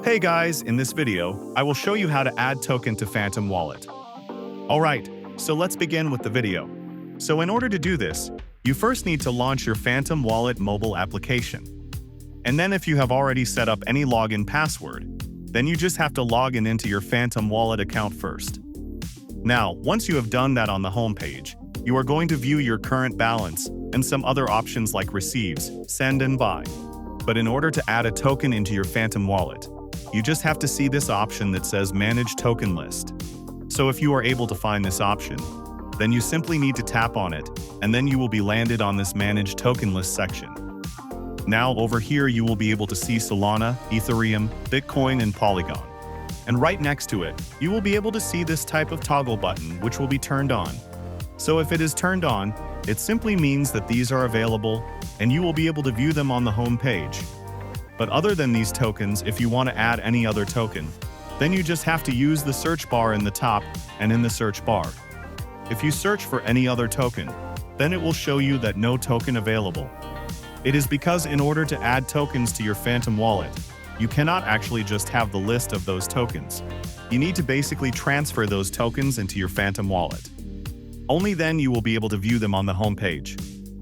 Hey guys, in this video, I will show you how to add token to Phantom Wallet. Alright, so let's begin with the video. So in order to do this, you first need to launch your Phantom Wallet mobile application. And then if you have already set up any login password, then you just have to log into your Phantom Wallet account first. Now, once you have done that on the home page, you are going to view your current balance and some other options like receives, send and buy. But in order to add a token into your Phantom Wallet, you just have to see this option that says Manage Token List. So if you are able to find this option, then you simply need to tap on it, and then you will be landed on this Manage Token List section. Now over here you will be able to see Solana, Ethereum, Bitcoin, and Polygon. And right next to it, you will be able to see this type of toggle button which will be turned on. So if it is turned on, it simply means that these are available, and you will be able to view them on the home page. But other than these tokens, if you want to add any other token, then you just have to use the search bar in the top and in the search bar. If you search for any other token, then it will show you that no token available. It is because in order to add tokens to your Phantom Wallet, you cannot actually just have the list of those tokens. You need to basically transfer those tokens into your Phantom Wallet. Only then you will be able to view them on the home page.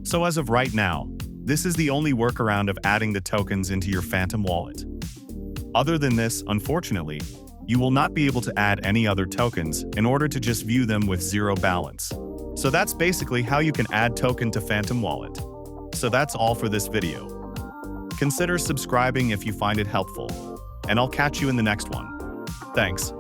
So as of right now, this is the only workaround of adding the tokens into your Phantom Wallet. Other than this, unfortunately, you will not be able to add any other tokens in order to just view them with zero balance. So that's basically how you can add token to Phantom Wallet. So that's all for this video. Consider subscribing if you find it helpful, and I'll catch you in the next one. Thanks.